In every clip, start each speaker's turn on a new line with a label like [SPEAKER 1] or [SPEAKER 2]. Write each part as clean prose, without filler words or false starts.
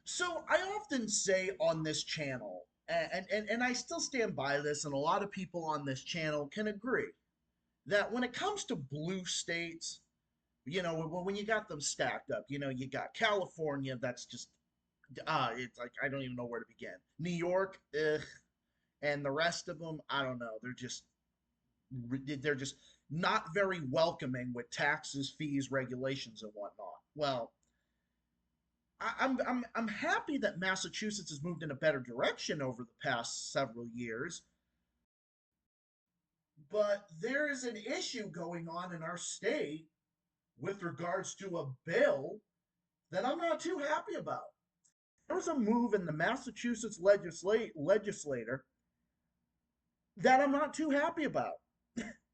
[SPEAKER 1] So I often say on this channel, and I still stand by this, and a lot of people on this channel can agree that when it comes to blue states, when you got them stacked up, you got California, that's just, it's like I don't even know where to begin. New York, and the rest of them, I don't know. They're just not very welcoming with taxes, fees, regulations, and whatnot. Well, I'm happy that Massachusetts has moved in a better direction over the past several years, but there is an issue going on in our state with regards to a bill that I'm not too happy about. There was a move in the Massachusetts legislator that I'm not too happy about.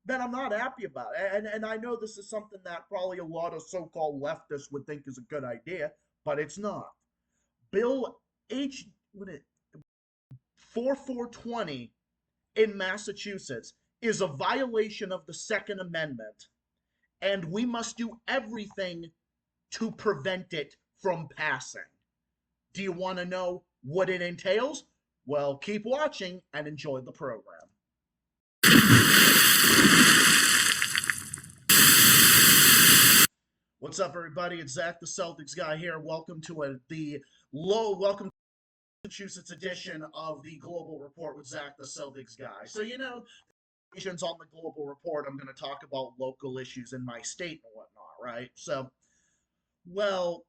[SPEAKER 1] That I'm not happy about. And I know this is something that probably a lot of so-called leftists would think is a good idea, but it's not. Bill H what it 4420 in Massachusetts is a violation of the Second Amendment, and we must do everything to prevent it from passing. Do you want to know what it entails? Well, keep watching and enjoy the program. What's up, everybody? It's Zach, the Celtics guy here. Welcome to the Massachusetts edition of the Global Report with Zach, the Celtics guy. So, on the Global Report, I'm going to talk about local issues in my state and whatnot, right? So, well,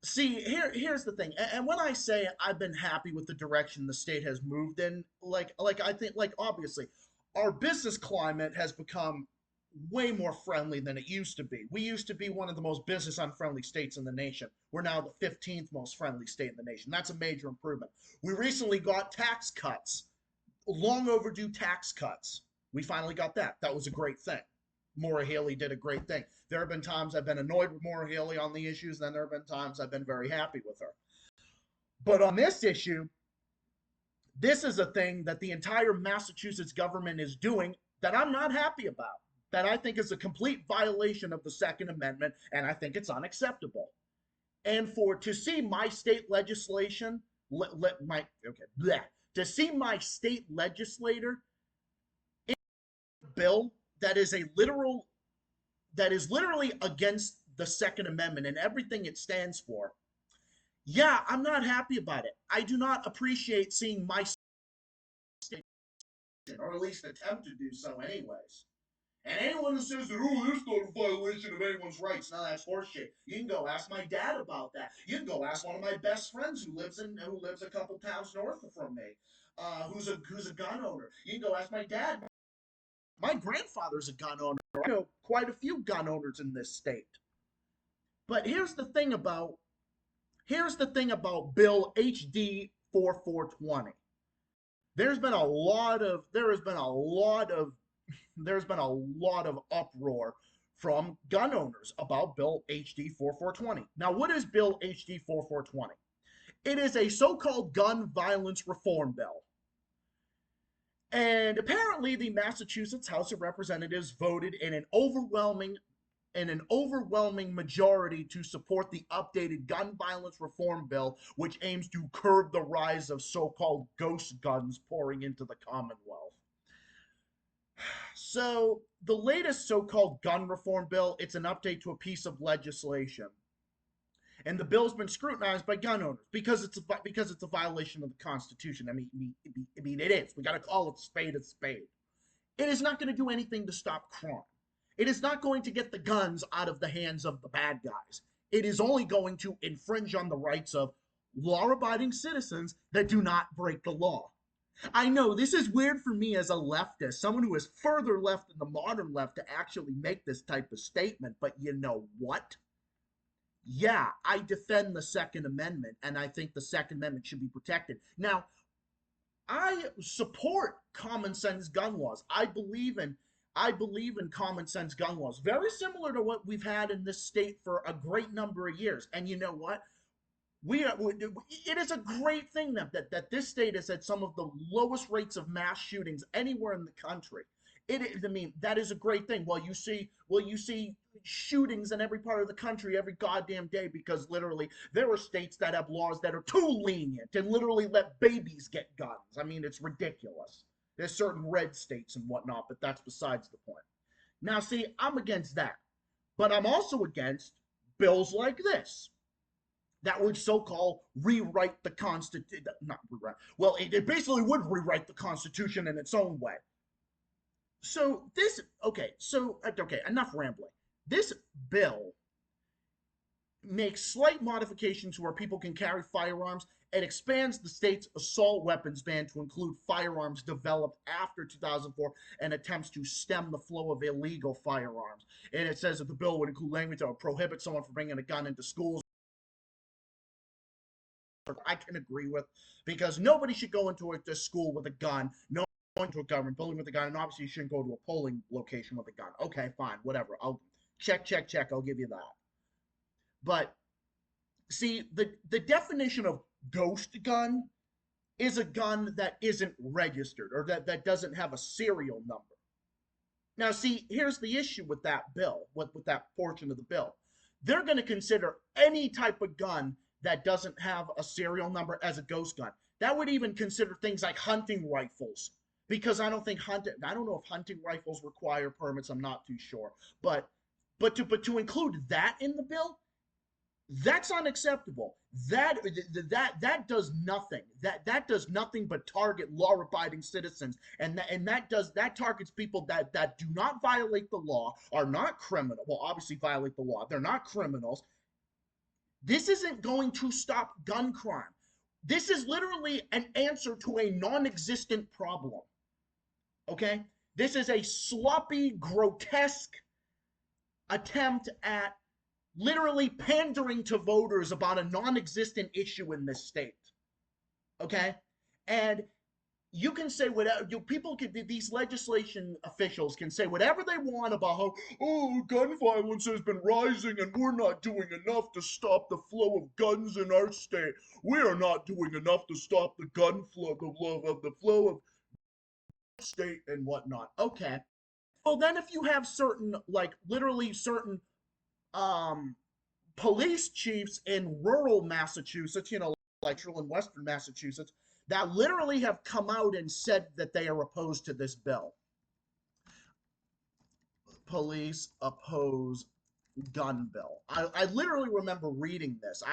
[SPEAKER 1] see, here's the thing. And when I say I've been happy with the direction the state has moved in, like I think, like, obviously, our business climate has become way more friendly than it used to be. We used to be one of the most business unfriendly states in the nation. We're now the 15th most friendly state in the nation. That's a major improvement. We recently got tax cuts, long overdue tax cuts. We finally got that. That was a great thing. Maura Haley did a great thing. There have been times I've been annoyed with Maura Haley on the issues, then there have been times I've been very happy with her. But on this issue, this is a thing that the entire Massachusetts government is doing that I'm not happy about, that I think is a complete violation of the Second Amendment, and I think it's unacceptable. And for to see my state legislation, let my okay, bleh, to see my state legislator in a bill that is literally against the Second Amendment and everything it stands for. Yeah, I'm not happy about it. I do not appreciate seeing my state, or at least attempt to do so, anyways. And anyone who says that, oh, there's not a violation of anyone's rights, no, that's horseshit. You can go ask my dad about that. You can go ask one of my best friends who lives a couple towns north from me, who's a gun owner. You can go ask my dad. My grandfather's a gun owner. I know quite a few gun owners in this state. But here's the thing about Bill HD 4420. There's been a lot of uproar from gun owners about Bill HD 4420. Now, what is Bill HD 4420? It is a so-called gun violence reform bill. And apparently the Massachusetts House of Representatives voted in an overwhelming majority to support the updated gun violence reform bill, which aims to curb the rise of so-called ghost guns pouring into the Commonwealth. So the latest so-called gun reform bill, it's an update to a piece of legislation. And the bill's been scrutinized by gun owners because it's a violation of the Constitution. I mean, it is. We got to call it spade a spade. It is not going to do anything to stop crime. It is not going to get the guns out of the hands of the bad guys. It is only going to infringe on the rights of law-abiding citizens that do not break the law. I know this is weird for me as a leftist, someone who is further left than the modern left to actually make this type of statement, but you know what? Yeah, I defend the Second Amendment, and I think the Second Amendment should be protected. Now, I support common sense gun laws. I believe in common sense gun laws, very similar to what we've had in this state for a great number of years. And you know what? It is a great thing that this state has had some of the lowest rates of mass shootings anywhere in the country. I mean, that is a great thing. Well, you see shootings in every part of the country every goddamn day because literally there are states that have laws that are too lenient and literally let babies get guns. I mean, it's ridiculous. There's certain red states and whatnot, but that's besides the point. Now, see, I'm against that, but I'm also against bills like this that would so-called rewrite the Constitution. Not rewrite. Well, it basically would rewrite the Constitution in its own way. So this, okay, enough rambling. This bill makes slight modifications where people can carry firearms. It expands the state's assault weapons ban to include firearms developed after 2004 and attempts to stem the flow of illegal firearms. And it says that the bill would include language that would prohibit someone from bringing a gun into schools. I can agree with, because nobody should go into a school with a gun. No, going to a government building with a gun, and obviously you shouldn't go to a polling location with a gun. Okay, fine, whatever. I'll check. I'll give you that. But see, the definition of ghost gun is a gun that isn't registered or that doesn't have a serial number. Now, see, here's the issue with that bill, with that portion of the bill. They're going to consider any type of gun that doesn't have a serial number as a ghost gun. That would even consider things like hunting rifles, because I don't know if hunting rifles require permits. I'm not too sure, but to include that in the bill, that's unacceptable. That does nothing. That does nothing but target law-abiding citizens, and that targets people that do not violate the law, are not criminal. Well, obviously violate the law. They're not criminals. This isn't going to stop gun crime. This is literally an answer to a non-existent problem. Okay? This is a sloppy, grotesque attempt at literally pandering to voters about a non-existent issue in this state. Okay? And you can say whatever, these legislation officials can say whatever they want about how, oh, gun violence has been rising and we're not doing enough to stop the flow of guns in our state. We are not doing enough to stop the gun flow, the flow of state and whatnot. Okay. Well, then if you have certain, like literally certain um police chiefs in rural Massachusetts, like in western Massachusetts, that literally have come out and said that they are opposed to this bill. Police oppose gun bill. I literally remember reading this.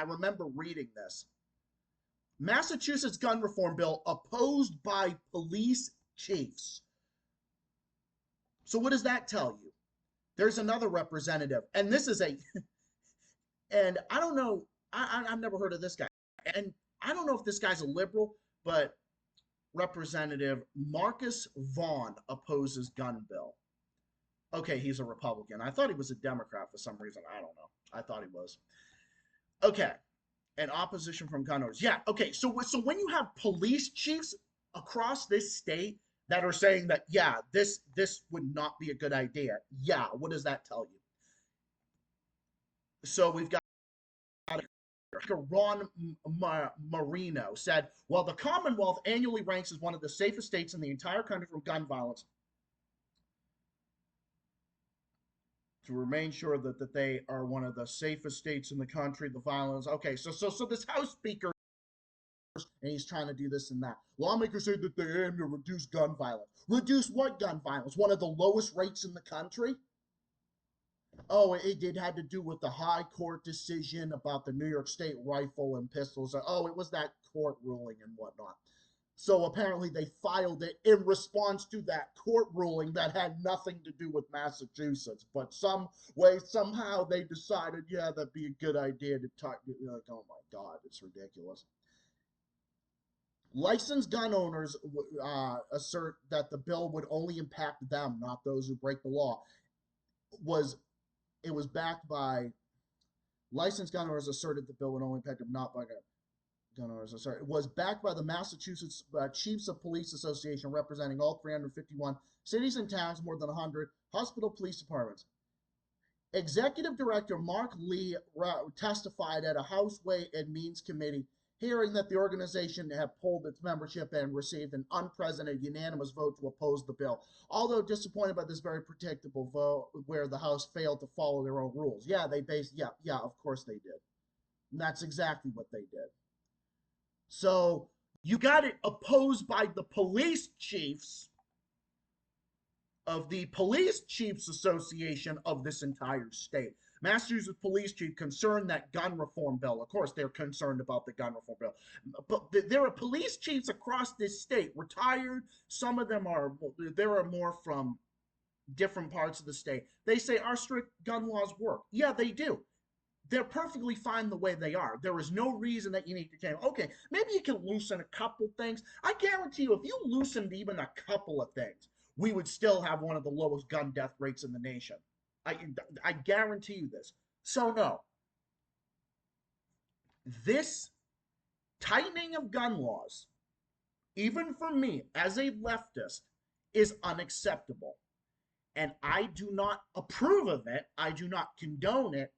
[SPEAKER 1] Massachusetts gun reform bill opposed by police chiefs. So what does that tell you? There's another representative, and this is and I don't know, I've never heard of this guy, and I don't know if this guy's a liberal, but Representative Marcus Vaughn opposes gun bill. Okay, he's a Republican. I thought he was a Democrat for some reason. I don't know. I thought he was. Okay, and opposition from gun owners. Yeah. Okay. So when you have police chiefs across this state that are saying that, yeah, this would not be a good idea. Yeah. What does that tell you? So we've got Ron Marino said, while the Commonwealth annually ranks as one of the safest states in the entire country from gun violence, to remain sure that they are one of the safest states in the country, the violence. Okay, so this House Speaker, and he's trying to do this and that. Lawmakers say that they aim to reduce gun violence. Reduce what gun violence? One of the lowest rates in the country? Oh, it had to do with the high court decision about the New York State rifle and pistols. Oh, it was that court ruling and whatnot. So apparently they filed it in response to that court ruling that had nothing to do with Massachusetts. But some way, somehow they decided, yeah, that'd be a good idea to talk. Like, oh my God, it's ridiculous. Licensed gun owners assert that the bill would only impact them, not those who break the law. It was backed by licensed gun owners asserted the bill would only impact them, not by gun owners. It was backed by the Massachusetts Chiefs of Police Association, representing all 351 cities and towns, more than 100 hospital police departments. Executive Director Mark Lee testified at a House Way and Means Committee hearing that the organization had pulled its membership and received an unprecedented unanimous vote to oppose the bill. Although disappointed by this very predictable vote where the House failed to follow their own rules. Yeah, of course they did. And that's exactly what they did. So you got it opposed by the police chiefs of the Police Chiefs Association of this entire state. Massachusetts police chief concerned that gun reform bill. Of course, they're concerned about the gun reform bill. But there are police chiefs across this state, retired. Some of them are, there are more from different parts of the state. They say our strict gun laws work. Yeah, they do. They're perfectly fine the way they are. There is no reason that you need to change. Okay, maybe you can loosen a couple things. I guarantee you, if you loosened even a couple of things, we would still have one of the lowest gun death rates in the nation. I, I guarantee you this. So, no. This tightening of gun laws, even for me as a leftist, is unacceptable. And I do not approve of it. I do not condone it.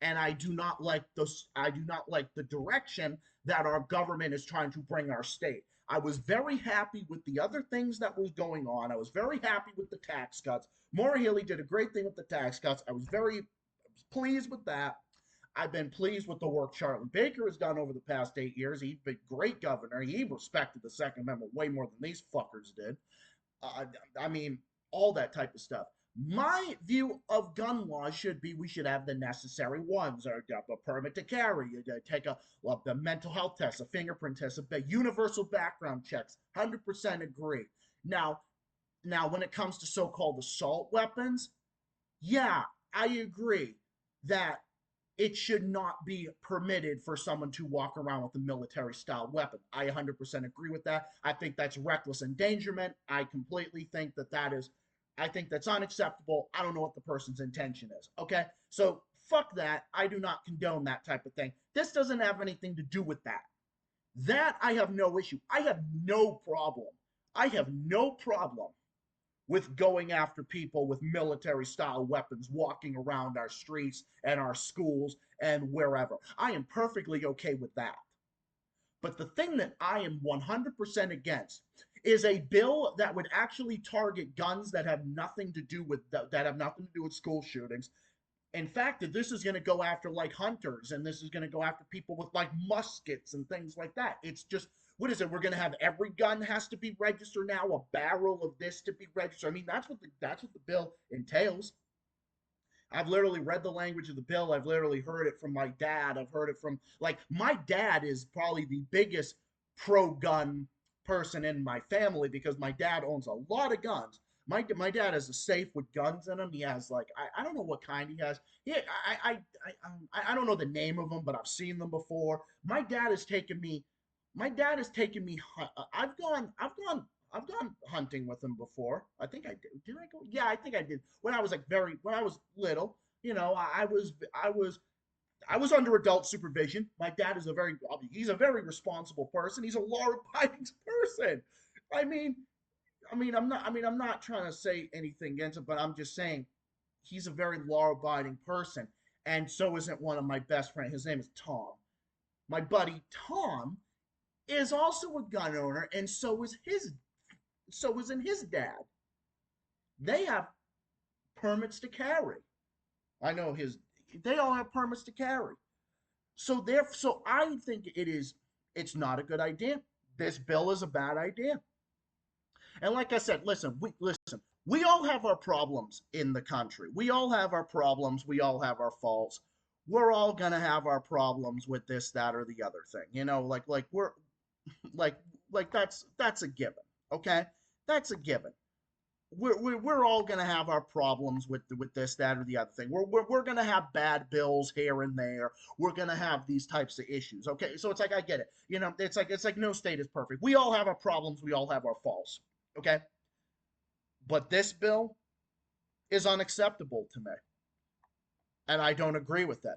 [SPEAKER 1] And I do not like the direction that our government is trying to bring our state. I was very happy with the other things that was going on. I was very happy with the tax cuts. Maura Healey did a great thing with the tax cuts. I was pleased with that. I've been pleased with the work Charlie Baker has done over the past 8 years. He's been a great governor. He respected the Second Amendment way more than these fuckers did. I mean, all that type of stuff. My view of gun laws should be we should have the necessary ones, or a permit to carry, take the mental health test, a fingerprint test, a universal background checks. 100% agree. Now, when it comes to so-called assault weapons, yeah, I agree that it should not be permitted for someone to walk around with a military style weapon. I 100% agree with that. I think that's reckless endangerment. I completely think I think that's unacceptable. I don't know what the person's intention is. Okay? So fuck that. I do not condone that type of thing. This doesn't have anything to do with that. That I have no issue. I have no problem. I have no problem with going after people with military style weapons walking around our streets and our schools and wherever. I am perfectly okay with that. But the thing that I am 100% against is a bill that would actually target guns that have nothing to do with school shootings. In fact, that this is going to go after like hunters, and this is going to go after people with like muskets and things like that. It's just, what is it? We're going to have every gun has to be registered now, a barrel of this to be registered. I mean, that's what the bill entails. I've literally read the language of the bill. I've literally heard it from my dad. I've heard it from, like, my dad is probably the biggest pro-gun person in my family because my dad owns a lot of guns. My dad has a safe with guns in him. He has like I don't know what kind he has. Yeah, I don't know the name of them, but I've seen them before. My dad has taken me. I've gone hunting with him before. I think I did. Did I go? Yeah, I think I did. When I was little, I was under adult supervision. My dad is he's a very responsible person. He's a law-abiding person. I mean, I'm not trying to say anything against him, but I'm just saying he's a very law-abiding person. And so isn't one of my best friends. His name is Tom. My buddy Tom is also a gun owner, and so isn't his dad. They have permits to carry. I know they all have permits to carry. So I think it's not a good idea. This bill is a bad idea. And like I said, we all have our problems in the country. We all have our problems. We all have our faults. We're all gonna have our problems with this, that, or the other thing. We're like that's a given. Okay, that's a given. We're all gonna have our problems with this, that, or the other thing. We're gonna have bad bills here and there. We're gonna have these types of issues. Okay, so it's like I get it. It's like no state is perfect. We all have our problems. We all have our faults. Okay, but this bill is unacceptable to me, and I don't agree with it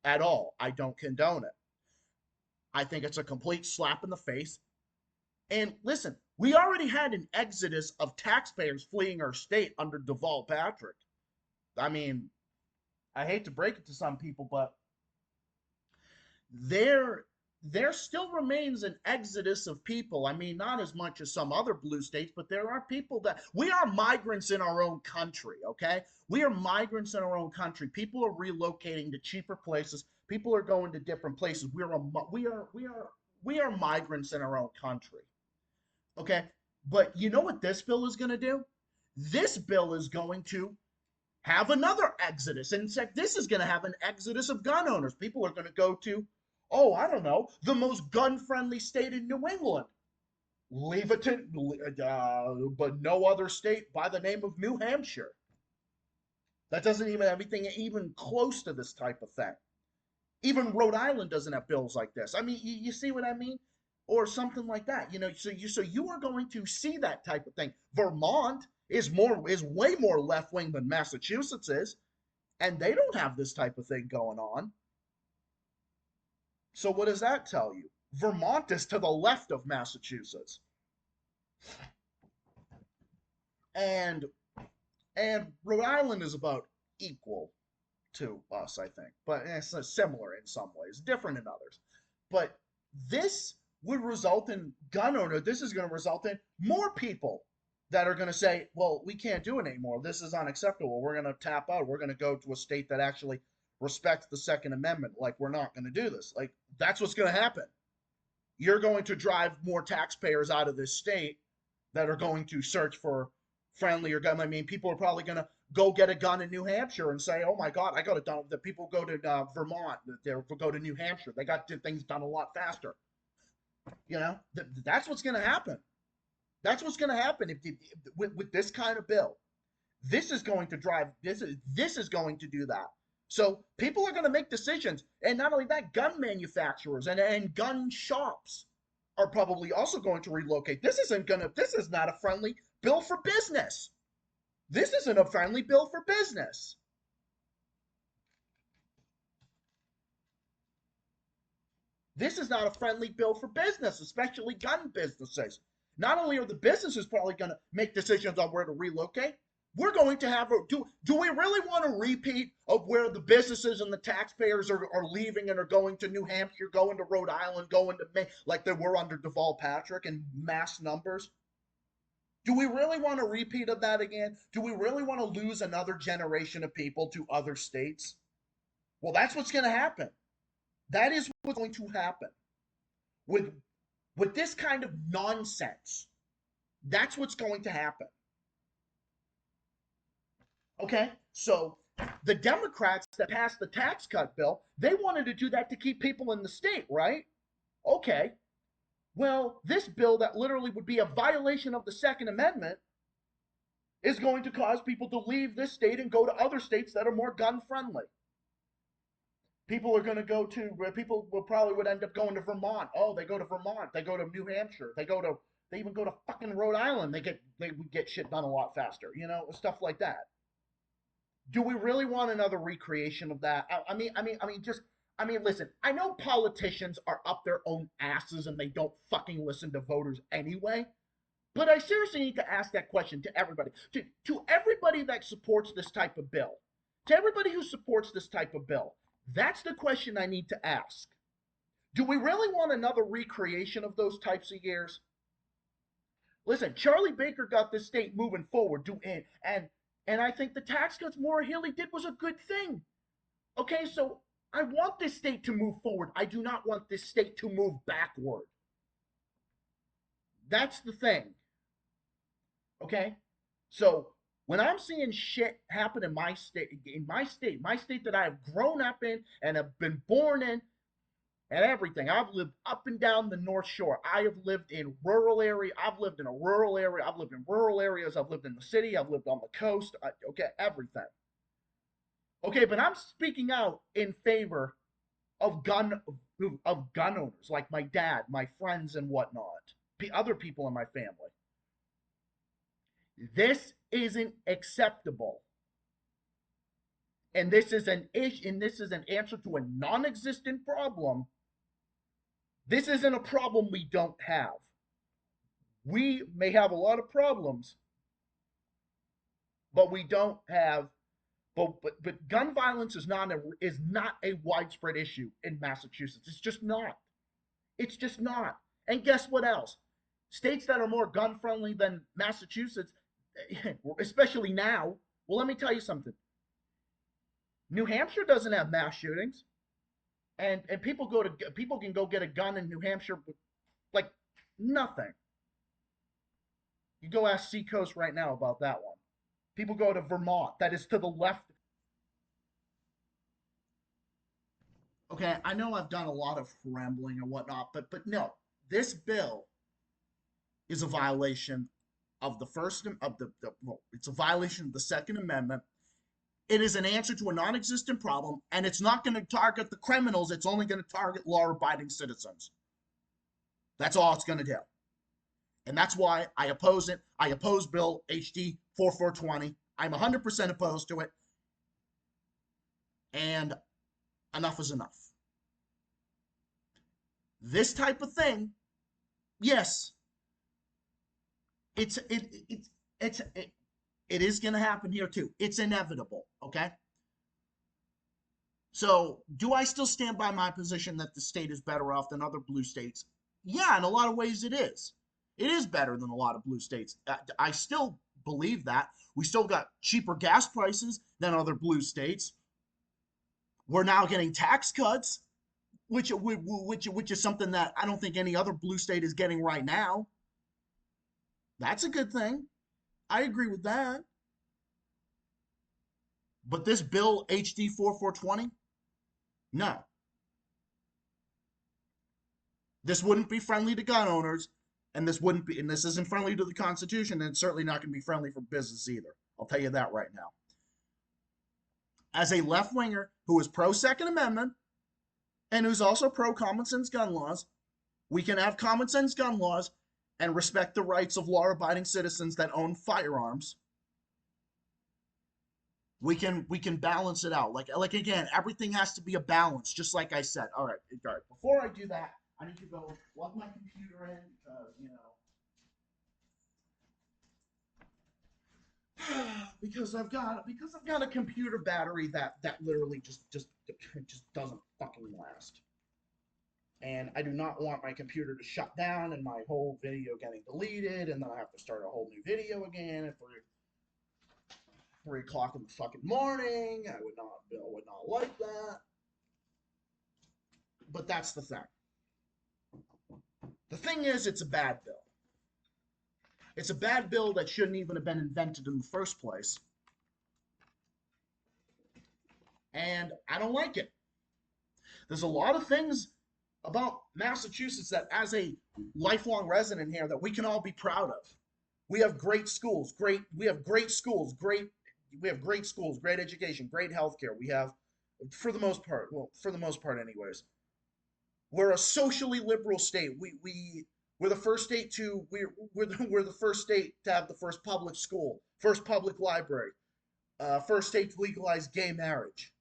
[SPEAKER 1] at all. I don't condone it. I think it's a complete slap in the face. And listen, we already had an exodus of taxpayers fleeing our state under Deval Patrick. I mean, I hate to break it to some people, but there there still remains an exodus of people. I mean, not as much as some other blue states, but there are people that we are migrants in our own country, okay? We are migrants in our own country. People are relocating to cheaper places. People are going to different places. We are migrants in our own country. Okay? But you know what this bill is going to do? This bill is going to have another exodus. And in fact, this is going to have an exodus of gun owners. People are going to go to, oh, I don't know, the most gun friendly state in New England. Leave it to, but no other state by the name of New Hampshire. That doesn't even have anything even close to this type of thing. Even Rhode Island doesn't have bills like this. I mean, you see what I mean? Or something like that. So you are going to see that type of thing. Vermont is way more left wing than Massachusetts is, and they don't have this type of thing going on. So what does that tell you? Vermont is to the left of Massachusetts. And and Rhode Island is about equal to us, I think, but it's similar in some ways, different in others. But this would result in gun owner. This is going to result in more people that are going to say, "Well, we can't do it anymore. This is unacceptable. We're going to tap out. We're going to go to a state that actually respects the Second Amendment. Like we're not going to do this. Like that's what's going to happen. You're going to drive more taxpayers out of this state that are going to search for friendlier gun. I mean, people are probably going to go get a gun in New Hampshire and say, "Oh my God, I got it done." The people go to Vermont, they go to New Hampshire. They got things done a lot faster. That's what's going to happen. That's what's going to happen with this kind of bill. This is going to drive. This is going to do that. So people are going to make decisions, and not only that, gun manufacturers and gun shops are probably also going to relocate. This is not a friendly bill for business. This isn't a friendly bill for business. This is not a friendly bill for business, especially gun businesses. Not only are the businesses probably going to make decisions on where to relocate, we're going to have do we really want a repeat of where the businesses and the taxpayers are leaving and are going to New Hampshire, going to Rhode Island, going to Maine, like they were under Deval Patrick in mass numbers? Do we really want a repeat of that again? Do we really want to lose another generation of people to other states? Well, that's what's going to happen. That is what's going to happen with with this kind of nonsense. That's what's going to happen. Okay? So the Democrats that passed the tax cut bill, they wanted to do that to keep people in the state, right? Okay. Well, this bill that literally would be a violation of the Second Amendment is going to cause people to leave this state and go to other states that are more gun friendly. People will probably would end up going to Vermont. Oh, they go to Vermont. They go to New Hampshire. They even go to fucking Rhode Island. They would get shit done a lot faster. Stuff like that. Do we really want another recreation of that? Listen. I know politicians are up their own asses and they don't fucking listen to voters anyway. But I seriously need to ask that question to everybody, to everybody that supports this type of bill, to everybody who supports this type of bill. That's the question I need to ask. Do we really want another recreation of those types of years? Listen, Charlie Baker got this state moving forward, and I think the tax cuts Maura Healey did was a good thing. Okay, so I want this state to move forward. I do not want this state to move backward. That's the thing. Okay? So when I'm seeing shit happen in my state that I have grown up in and have been born in, and everything. I've lived up and down the North Shore. I have lived in rural area. I've lived in a rural area. I've lived in rural areas. I've lived in the city. I've lived on the coast. Okay, everything. Okay, but I'm speaking out in favor of gun owners, like my dad, my friends, and whatnot. Other people in my family. This isn't acceptable. And this is an issue, and this is an answer to a non-existent problem. This isn't a problem we don't have. We may have a lot of problems, but we don't have. But gun violence is not a widespread issue in Massachusetts. It's just not. It's just not. And guess what else? States that are more gun friendly than Massachusetts, especially now. Well, let me tell you something. New Hampshire doesn't have mass shootings, and people can go get a gun in New Hampshire with like nothing. You go ask Seacoast right now about that one. People go to Vermont, that is to the left. Okay, I know I've done a lot of rambling and whatnot, but no, this bill is a violation of the first of the well, it's a violation of the Second Amendment. It is an answer to a non-existent problem, and it's not going to target the criminals. It's only going to target law-abiding citizens. That's all it's going to do, and that's why I oppose it. I oppose Bill HD 4420. I'm 100% opposed to it, and enough is enough. This type of thing, yes, it's it it it's it is going to happen here too. It's inevitable. Okay. So, do I still stand by my position that the state is better off than other blue states? Yeah, in a lot of ways it is. It is better than a lot of blue states. I still believe that. We still got cheaper gas prices than other blue states. We're now getting tax cuts, which is something that I don't think any other blue state is getting right now. That's a good thing. I agree with that. But this bill HD 4420, no. This wouldn't be friendly to gun owners, and this isn't friendly to the Constitution, and it's certainly not going to be friendly for business either. I'll tell you that right now. As a left winger who is pro Second Amendment and who's also pro common sense gun laws, we can have common sense gun laws and respect the rights of law-abiding citizens that own firearms. We can balance it out. Like again, everything has to be a balance, just like I said. All right. Before I do that, I need to go plug my computer in because I've got a computer battery that literally just doesn't fucking last. And I do not want my computer to shut down and my whole video getting deleted, and then I have to start a whole new video again at 3 o'clock in the fucking morning. I would not like that. But that's the thing. The thing is, it's a bad bill. It's a bad bill that shouldn't even have been invented in the first place. And I don't like it. There's a lot of things about Massachusetts that, as a lifelong resident here, that we can all be proud of. We have great schools, great schools, great education, great healthcare. We have, for the most part, anyways. We're a socially liberal state. We're the first state to we're the first state to have the first public school, first public library, first state to legalize gay marriage.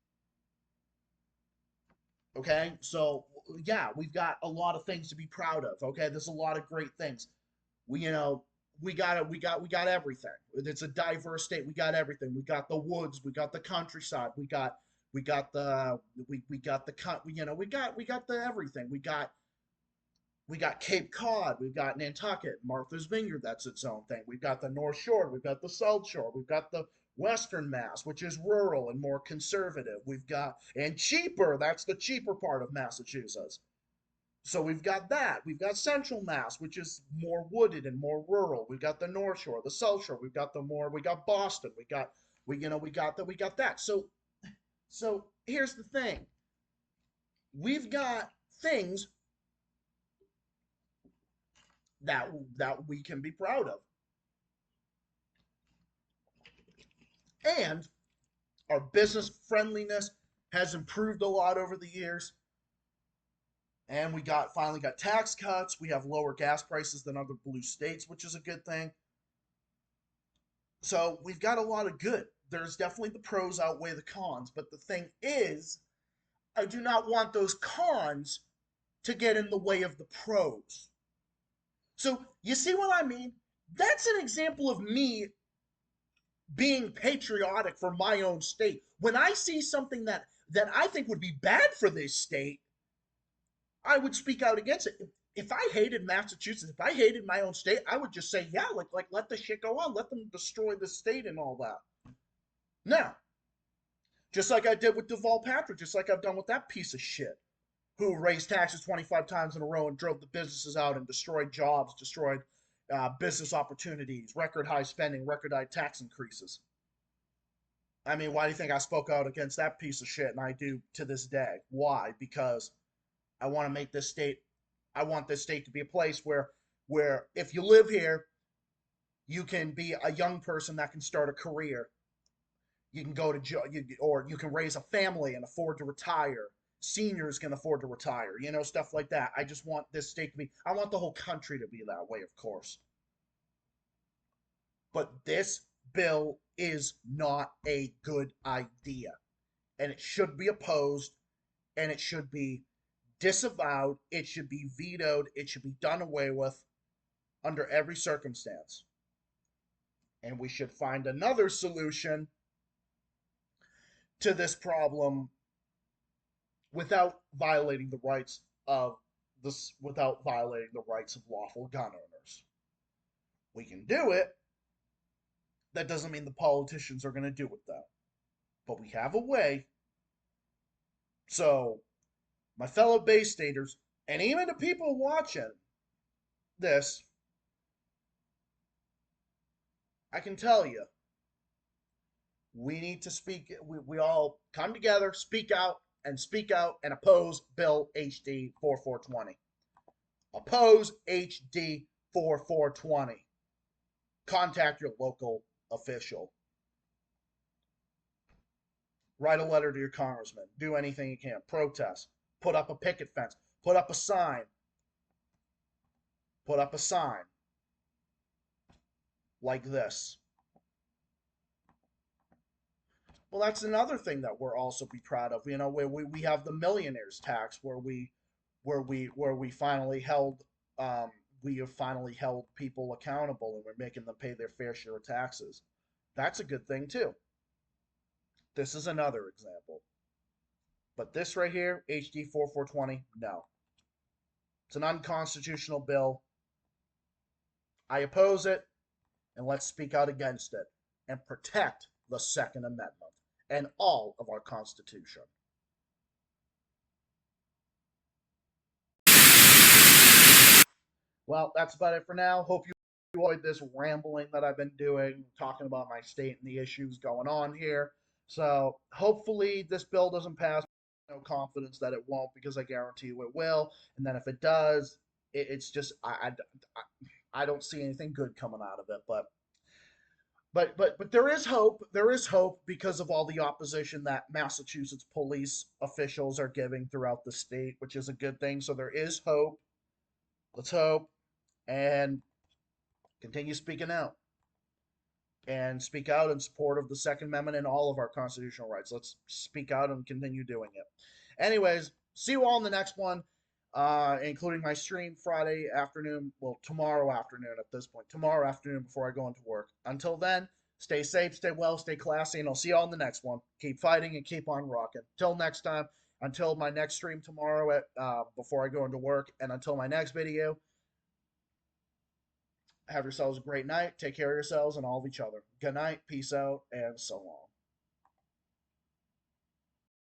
[SPEAKER 1] Okay, so yeah, we've got a lot of things to be proud of. Okay, there's a lot of great things. We you know we got everything. It's a diverse state. We got everything. We got the woods. We got the countryside. We got the everything. We got Cape Cod, we've got Nantucket, Martha's Vineyard, that's its own thing. We've got the North Shore, we've got the South Shore, we've got the Western Mass, which is rural and more conservative. And cheaper, that's the cheaper part of Massachusetts. So we've got that. We've got Central Mass, which is more wooded and more rural. We've got the North Shore, the South Shore, we got Boston, we got that. So here's the thing. We've got things that we can be proud of. And our business friendliness has improved a lot over the years. And we finally got tax cuts. We have lower gas prices than other blue states, which is a good thing. So we've got a lot of good. There's definitely the pros outweigh the cons. But the thing is, I do not want those cons to get in the way of the pros. So you see what I mean? That's an example of me being patriotic for my own state. When I see something that I think would be bad for this state, I would speak out against it. If I hated Massachusetts, if I hated my own state, I would just say, yeah, like let the shit go on, let them destroy the state and all that. Now, just like I did with Deval Patrick, just like I've done with that piece of shit who raised taxes 25 times in a row and drove the businesses out and destroyed jobs, destroyed business opportunities, record high spending, record high tax increases. I mean, why do you think I spoke out against that piece of shit? And I do to this day. Why? Because I want to make this state. I want this state to be a place where if you live here, you can be a young person that can start a career. You can go to or you can raise a family and afford to retire. Seniors can afford to retire. You know, stuff like that. I just want this state to be. I want the whole country to be that way, of course. But this bill is not a good idea, and it should be opposed, and it should be disavowed, it should be vetoed, it should be done away with under every circumstance. And we should find another solution to this problem without violating the rights of without violating the rights of lawful gun owners. We can do it. That doesn't mean the politicians are going to do it though. But we have a way. So, my fellow Bay Staters, and even the people watching this, I can tell you, we need to speak. We all come together, speak out, and oppose Bill HD 4420. Oppose HD 4420. Contact your local official. Write a letter to your congressman. Do anything you can. Protest. Put up a picket fence. Put up a sign. Put up a sign like this. Well, that's another thing that we're also be proud of. You know, where we have the millionaires tax, where we finally held we have finally held people accountable and we're making them pay their fair share of taxes. That's a good thing too. This is another example. But this right here, HD 4420, no. It's an unconstitutional bill. I oppose it, and let's speak out against it and protect the Second Amendment and all of our Constitution. Well, that's about it for now. Hope you enjoyed this rambling that I've been doing, talking about my state and the issues going on here. So hopefully this bill doesn't pass. No confidence that it won't, because I guarantee you it will. And then if it does, it's just I don't see anything good coming out of it. But there is hope. There is hope because of all the opposition that Massachusetts police officials are giving throughout the state, which is a good thing. So there is hope. Let's hope and continue speaking out and speak out in support of the Second Amendment and all of our constitutional rights. Let's speak out and continue doing it. Anyways, see you all in the next one, including my stream Friday afternoon. Well, tomorrow afternoon at this point. Tomorrow afternoon before I go into work. Until then, stay safe, stay well, stay classy, and I'll see you all in the next one. Keep fighting and keep on rocking. Till next time, until my next stream tomorrow at before I go into work, and until my next video, have yourselves a great night. Take care of yourselves and all of each other. Good night, peace out, and so on.